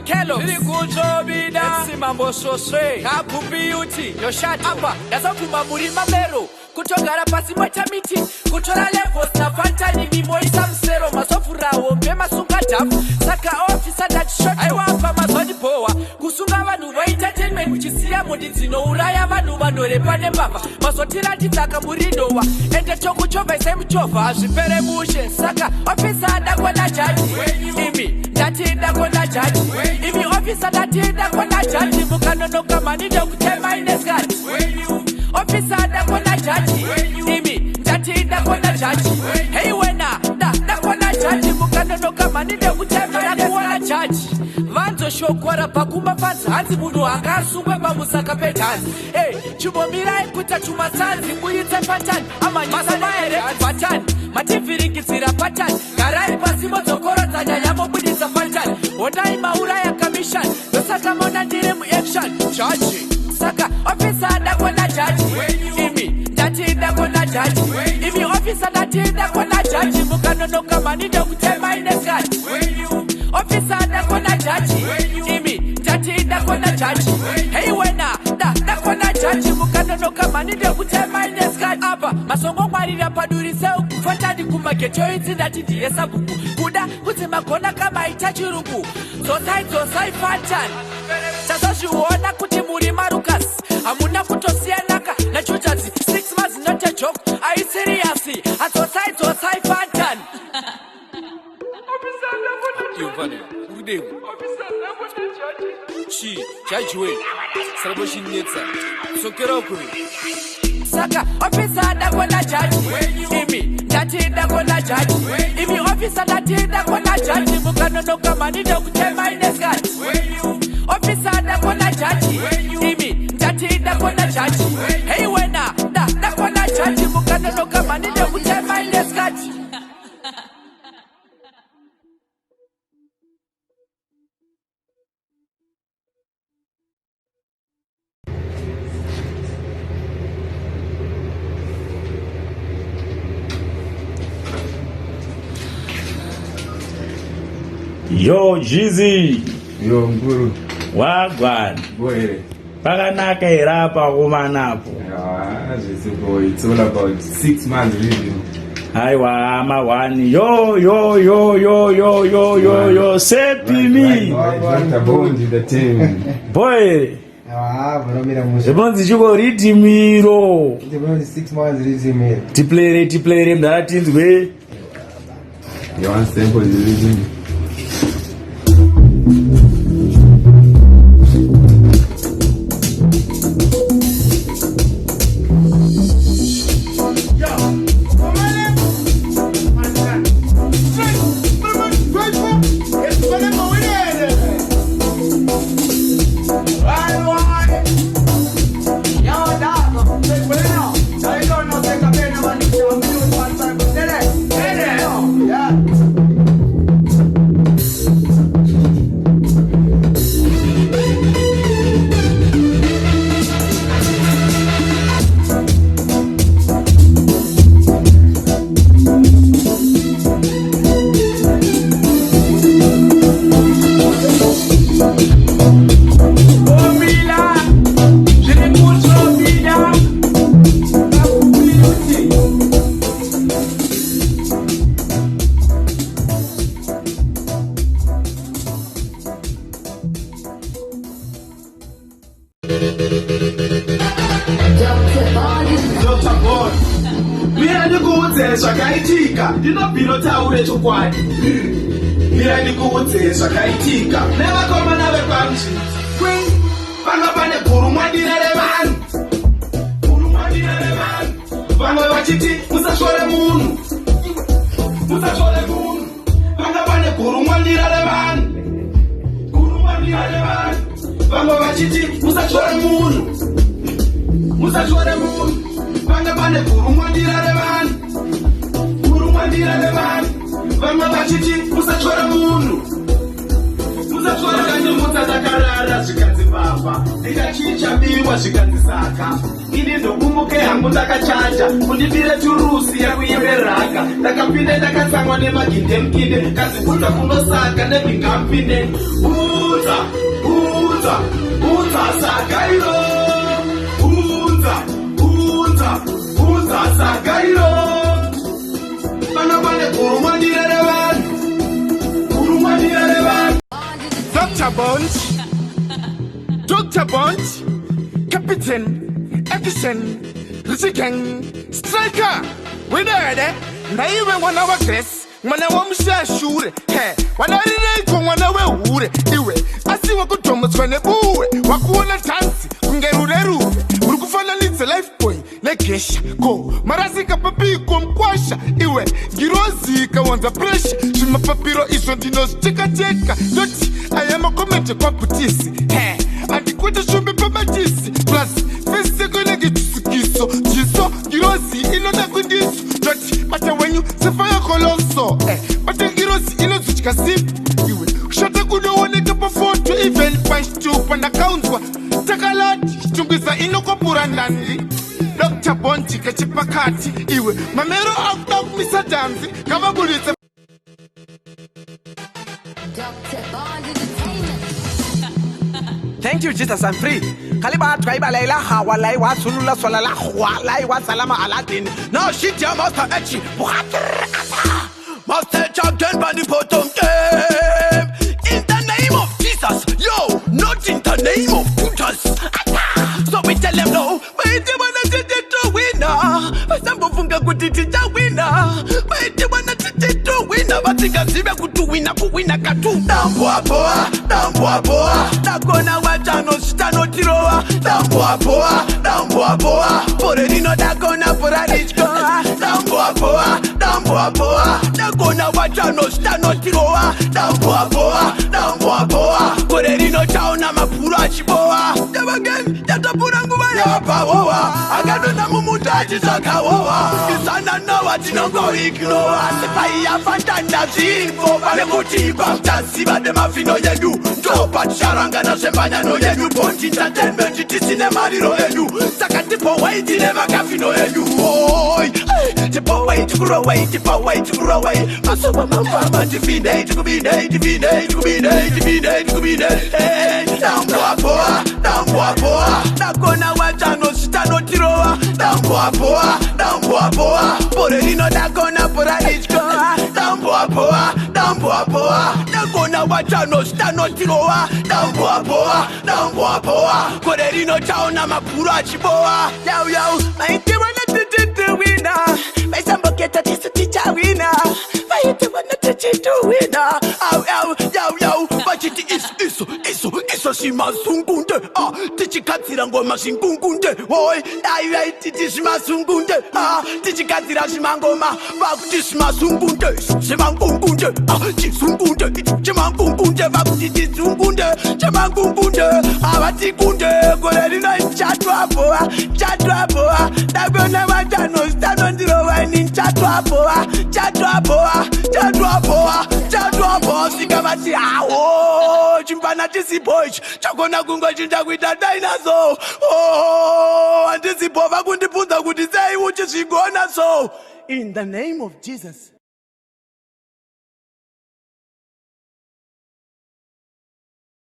Makelo Zirikujobida Simambo Soswe Kapu Beauty Yoshati Apa Dasakuma Murima Mero Kutogara pasi mocha miti Kutora levels na fantani ni moisa msero Masofura ombe masunga tafu Saka officer that shot Aiwa hapa mazodi poa Kusunga vanu wa entertainment Kuchisia modinzi no uraya vanu vanore pane mbamba Masotira titaka muridowa Ende choku chova ise mchova Ashipere mushe Saka officer adakwa na jaji Imi Ndati idakwa na jaji Imi officer ndati idakwa na jaji Mukanono kama nido kutema ineskati Officer adakwa na jaji Imi Ndati idakwa na jaji Hey wena Dakwa na jaji Mukanono kama nido kutema jaji Vanzo shokwara pakuma fanzi Hanzi mundu hangasungwe mamusaka petanzi Hey, chumomira ikuta chumasanzi Muyite patani Ama nyisana ereti patani Mativiringizira patani Garai pasimo zokoro zanya yamo budisa patani Ondai maura ya kamishan Dosaka mona ndire mu action Chaji Saka, officer adakwa na jaji Imi, ndati idakwa na jaji Imi officer ndati idakwa na jaji Mukanono kama nido kutema ineskati Officer adakwa na jaji Imi, ndati idakwa na jaji Hey wena, dakwa na jaji Mukanono kama nido kutema ineskati Aba, masongo marira paduri seu Fatani kumakecho izi ndati diesa buku Kuda, kutima kona kama itachiruku Zosai fatani Chazoshi uona kuti muri marukas Hamuna kutosianaka na chuchazi 6 months not a joke Are you serious? Zosai fantan Yuvane, udewu Chi, chajiwe Saraboshi netsa Sokera okuri Saka, officer adakwa na jaji Imi, ndati idakwa na jaji Imi officer ndati idakwa na jaji Mukanono kama nido kutema ineskati Officer adakwa na jaji Imi, ndati idakwa na jaji Hey wena, dakwa na jaji Mukanono kama nido kutema ineskati Yo, Jizzy. Yo, Nguru. Wagwan. Boy. Pakanaka irapa kumanapo. Jizzy boy. It's all about 6 months review. Aiwa, ama wani. Yo. Sepi me. Dr. Bondi, the team. Boy. Baromira musha. Ebonzi chuko riti miro. Ndibona 6 months riti miro. Tiplere mdaratinzwe. You want sample the review? Dr. Bond. Mira ndikuudze zvakaitika. Ndinobviro taure chokwadi. Mira ndikuudze zvakaitika. Nevakomana vekwanji. Panga pane gurumwadira revanhu. Vamwe vachiti musashore munhu. Panga pane gurumwadira revanhu. Vamwe vachiti musashore munhu. Panga pane gurumwadira revanhu. Vamwe vachiti musashore munhu. Ndakanyumudza ndakarara zvikanzi baba, ndikachichabiwa zvikanzi saka. Ini ndokumbuke hangu ndakachacha, kundibire turusi yakuimbe raka. Ndakapinde ndakatsamwa nemaginde mukinde, kazibudza kunosaka nebhingampinde. Budza Unza Sagairo. Unza Sagairo. Manamane kurumandira revan. Dr. Bond, Captain, Efficient, Richigang, Striker. We there, na even 1 hour dress. Mwana wa mshashure, wanarire kwa mwana we ure. Iwe, asi wako Thomas Vanebuwe. Wakuona tansi, kungerureruwe. Urukufana lize life boy, lekesha. Go, marasi kapapi kwa mkwasha. Iwe, girozi kawanza pressure. Shuma papiro iso dinos cheka. Doti, ayama komete kwa putisi. Andikwete shumbi pamajisi. Plus, fese kwenye gitusikiso. Jiso, girozi, inona kundisu. Doti, mata wenyu, sefaya koloso. Mata girozi, ino zuchika sipu. Iwe, ushata kuno woneka pa photo. Even punch to panda kaunzwa. Takalati, chungiza ino kwa pura nandi. Dr. Bonti kachipakati. Iwe, mamero out misa damzi. Kama bulita. Dr. Bond Entertainment. Thank you, Jesus, I'm free. Kaliba traiba laila hawa laiwa sulula solala hwa laiwa salama aladin. No shit ya master echi. Master champion bani potom game. In the name of Jesus, yo, not in the name of Judas. So we tell them no, but they wanna take it to winner. But some of them go to the winner. But they wanna take it to winner. But they can see me go to winner katu. Damboa boa. Dagona wajano stano tiroa. Damboa boa. Porerino dagona porarichko. Damboa boa. Dagona wajano stano tiroa. Damboa boa. Porerino chaona mapura chiboa. Again, yatapura nguva yapawoa. Agadona mumutaji zakawoa. Isana nawa tinongo ignore. Sepai ya fantanda zinfo. Vale kuti baptasi bade mafino yedu. Topa charanga na sembanya no yedu. Ponti entertainment tisine mariro yedu. Sakatipo waiti nema kafino yedu. Oi, tipo wait to grow away. Masowa mama divine. Damboa boa. Dagona wajano stano tiroa. Damboa boa. Porerino dagona porarichko. Damboa boa. Dagona wajano stano tiroa. Damboa boa. Porerino chaona mapura chiboa. Yo, maite wana tete winner. Maisamba keta tisuticha winner. Maite wana tete winner. Yo, bachiti iso shimasungunde. Tichikatsira ngoma shingungunde. Oi, ai titi shimasungunde. Tichikatsira shimangoma. Vakuti shimasungunde. Shimangungunde. Chisungunde. Chimangungunde. Vakuti chisungunde. Chimangungunde. Avatikunde. Gorerino chatwa boa. Dagona wajano stano ndirowa ni chatwa boa. Sikavati awo. Chimpana tisi boy. Chakona kungo chinja kuita dinosaur. Andisi bova kundipunza kuti sei uchizvigona so. In the name of Jesus.